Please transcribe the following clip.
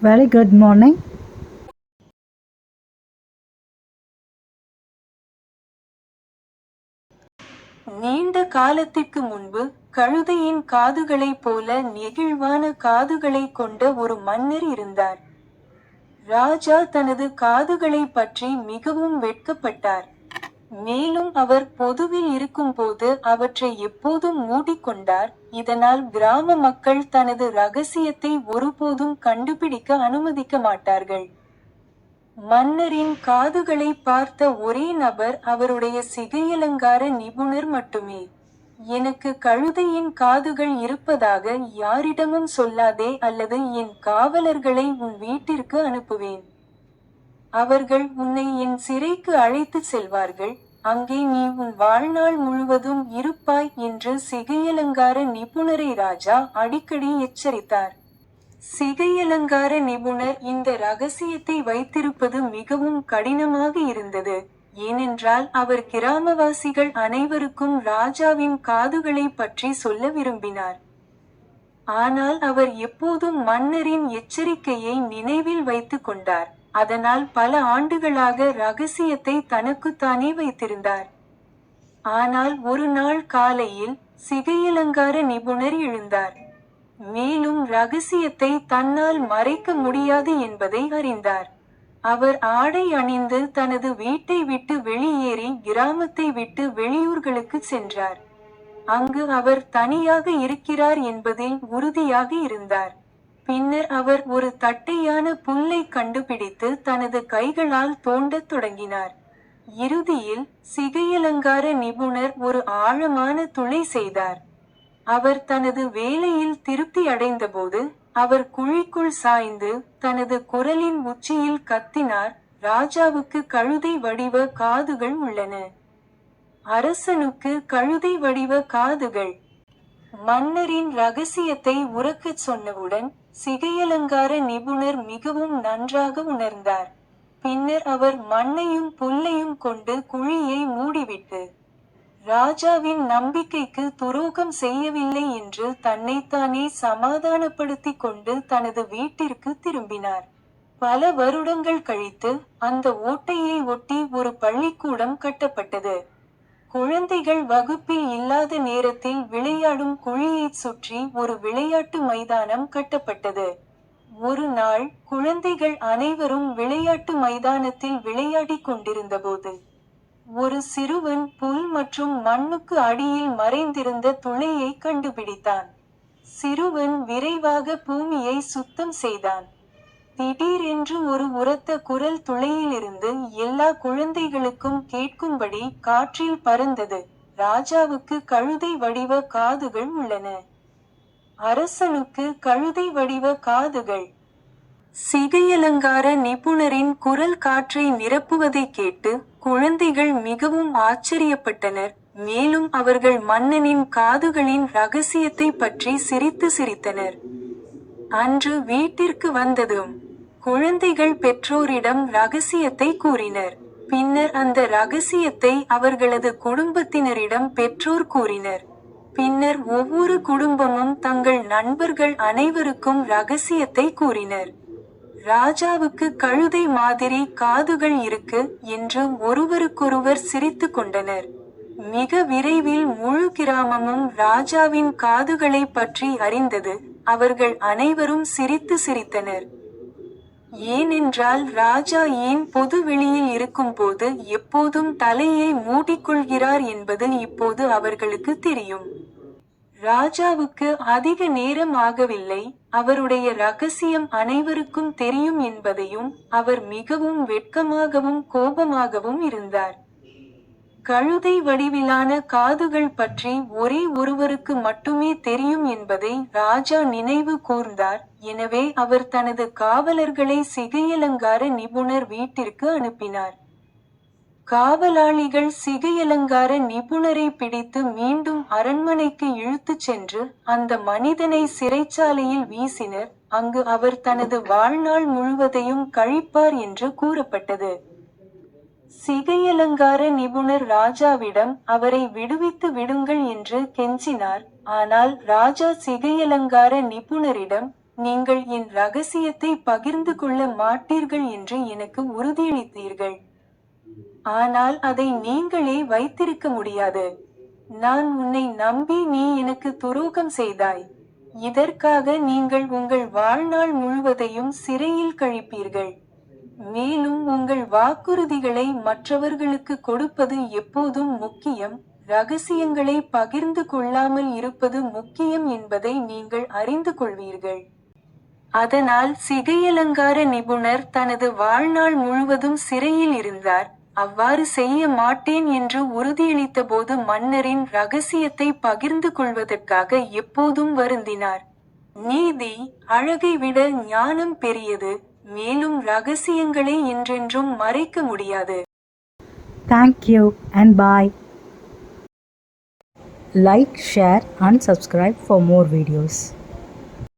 Very good morning. நீண்ட காலத்திற்கு முன்பு கழுதையின் காதுகளைப் போல நெகிழ்வான காதுகளை கொண்ட ஒரு மன்னர் இருந்தார். ராஜா தனது காதுகளை பற்றி மிகவும் வெட்கப்பட்டார். மேலும் அவர் பொதுவில் இருக்கும்போது அவற்றை எப்போதும் மூடிக்கொண்டார். இதனால் கிராம மக்கள் தனது ரகசியத்தை ஒருபோதும் கண்டுபிடிக்க அனுமதிக்க மாட்டார்கள். மன்னரின் காதுகளை பார்த்த ஒரே நபர் அவருடைய சிகையலங்கார நிபுணர் மட்டுமே. எனக்கு கழுதையின் காதுகள் இருப்பதாக யாரிடமும் சொல்லாதே, அல்லது என் காவலர்களை உன் வீட்டிற்கு அனுப்புவேன். அவர்கள் உன்னை என் சிறைக்கு அழைத்துச் செல்வார்கள், அங்கே நீ உன் வாழ்நாள் முழுவதும் இருப்பாய் என்று சிகையலங்கார நிபுணரை ராஜா அடிக்கடி எச்சரித்தார். சிகையலங்கார நிபுணர் இந்த ரகசியத்தை வைத்திருப்பது மிகவும் கடினமாக இருந்தது, ஏனென்றால் அவர் கிராமவாசிகள் அனைவருக்கும் ராஜாவின் காதுகளை பற்றி சொல்ல விரும்பினார். ஆனால் அவர் எப்போதும் மன்னரின் எச்சரிக்கையை நினைவில் வைத்துக் கொண்டார். அதனால் பல ஆண்டுகளாக ரகசியத்தை தனக்குத்தானே வைத்திருந்தார். ஆனால் ஒரு நாள் காலையில் சிகையலங்கார நிபுணர் எழுந்தார். மேலும் ரகசியத்தை தன்னால் மறைக்க முடியாது என்பதை அறிந்தார். அவர் ஆடை அணிந்து தனது வீட்டை விட்டு வெளியேறி கிராமத்தை விட்டு வெளியூர்களுக்கு சென்றார். அங்கு அவர் தனியாக இருக்கிறார் என்பதில் உறுதியாக இருந்தார். பின்னர் அவர் ஒரு தட்டையான புல்லை கண்டுபிடித்து தனது கைகளால் தோண்டத் தொடங்கினார். இறுதியில் சிகையலங்கார நிபுணர் ஒரு ஆழமான துளை செய்தார். அவர் தனது வேலையில் திருப்தி அடைந்தபோது அவர் குழிக்குள் சாய்ந்து தனது குரலின் உச்சியில் கத்தினார், ராஜாவுக்கு கழுதை வடிவ காதுகள் உள்ளன. அரசனுக்கு கழுதை வடிவ காதுகள். மன்னரின் ரகசியத்தை உரக்கச் சொன்னவுடன் சிகையலங்கார நிபுணர் மிகவும் நன்றாக உணர்ந்தார். பின்னர் அவர் மண்ணையும் புல்லையும் கொண்டு குழியை மூடிவிட்டு ராஜாவின் நம்பிக்கைக்கு துரோகம் செய்யவில்லை என்று தன்னைத்தானே சமாதானப்படுத்திக் கொண்டு தனது வீட்டிற்கு திரும்பினார். பல வருடங்கள் கழித்து அந்த ஓட்டையை ஒட்டி ஒரு பள்ளிக்கூடம் கட்டப்பட்டது. குழந்தைகள் வகுப்பில் இல்லாத நேரத்தில் விளையாடும் குழியைச் சுற்றி ஒரு விளையாட்டு மைதானம் கட்டப்பட்டது. ஒரு நாள் குழந்தைகள் அனைவரும் விளையாட்டு மைதானத்தில் விளையாடிக் கொண்டிருந்தபோது ஒரு சிறுவன் புல் மற்றும் மண்ணுக்கு அடியில் மறைந்திருந்த துளையை கண்டுபிடித்தான். சிறுவன் விரைவாக பூமியை சுத்தம் செய்தான். திடீரென்று ஒரு உரத்த குரல் துளையிலிருந்து எல்லா குழந்தைகளுக்கும் கேட்கும்படி காற்றில் பறந்தது, ராஜாவுக்கு கழுதை வடிவ காதுகள் உள்ளன. அரசனுக்கு கழுதை வடிவ காதுகள். சிகையலங்கார நிபுணரின் குரல் காற்றை நிரப்புவதை கேட்டு குழந்தைகள் மிகவும் ஆச்சரியப்பட்டனர். மேலும் அவர்கள் மன்னனின் காதுகளின் ரகசியத்தை பற்றி சிரித்தனர். அன்று வீட்டிற்கு வந்ததும் குழந்தைகள் பெற்றோரிடம் ரகசியத்தை கூறினர். பின்னர் அந்த ரகசியத்தை அவர்களது குடும்பத்தினரிடம் பெற்றோர் கூறினர். பின்னர் ஒவ்வொரு குடும்பமும் தங்கள் நண்பர்கள் அனைவருக்கும் ரகசியத்தை கூறினர். ராஜாவுக்கு கழுதை மாதிரி காதுகள் இருக்கு என்று ஒருவருக்கொருவர் சிரித்து கொண்டனர். மிக விரைவில் முழு கிராமமும் ராஜாவின் காதுகளை பற்றி அறிந்தது. அவர்கள் அனைவரும் சிரித்தனர். ஏனென்றால் ராஜா ஏன் பொது வெளியில் இருக்கும்போது எப்போதும் தலையை மூடிக்கொள்கிறார் என்பது இப்போது அவர்களுக்கு தெரியும். ராஜாவுக்கு அதிக நேரம் ஆகவில்லை, அவருடைய ரகசியம் அனைவருக்கும் தெரியும் என்பதையும் அவர் மிகவும் வெட்கமாகவும் கோபமாகவும் இருந்தார். கழுதை வடிவிலான காதுகள் பற்றி ஒரே ஒருவருக்கு மட்டுமே தெரியும் என்பதை ராஜா நினைவு கூர்ந்தார். எனவே அவர் தனது காவலர்களை சிகையலங்கார நிபுணர் வீட்டிற்கு அனுப்பினார். காவலாளிகள் சிகையலங்கார நிபுணரை பிடித்து மீண்டும் அரண்மனைக்கு இழுத்துச் சென்று அந்த மனிதனை சிறைச்சாலையில் வீசினர். அங்கு அவர் தனது வாழ்நாள் முழுவதையும் கழிப்பார் என்று கூறப்பட்டது. சிகையலங்கார நிபுணர் ராஜாவிடம் அவரை விடுவித்து விடுங்கள் என்று கெஞ்சினார். ஆனால் ராஜா சிகையலங்கார நிபுணரிடம், நீங்கள் என் ரகசியத்தை பகிர்ந்து கொள்ள மாட்டீர்கள் என்று எனக்கு உறுதியளித்தீர்கள். ஆனால் அதை நீங்களே வைத்திருக்க முடியாது. நான் உன்னை நம்பி நீ எனக்கு துரோகம் செய்தாய். இதற்காக நீங்கள் உங்கள் வாழ்நாள் முழுவதையும் சிறையில் கழிப்பீர்கள். மேலும் உங்கள் வாக்குறுதிகளை மற்றவர்களுக்கு கொடுப்பது எப்போதும் முக்கியம், ரகசியங்களை பகிர்ந்து கொள்ளாமல் இருப்பது முக்கியம் என்பதை நீங்கள் அறிந்து கொள்வீர்கள். அதனால் சிகையலங்கார நிபுணர் தனது வாழ்நாள் முழுவதும் சிறையில் இருந்தார். அவ்வாறு செய்ய மாட்டேன் என்று உறுதியளித்தபோது மன்னரின் ரகசியத்தை பகிர்ந்து கொள்வதற்காக எப்போதும் வருந்தினார். நீதி, அழகை விட ஞானம் பெரியது, மேலும் ரகசியங்களை என்றென்றும் மறைக்க முடியாது. Thank you and bye. Like, share and subscribe for more videos.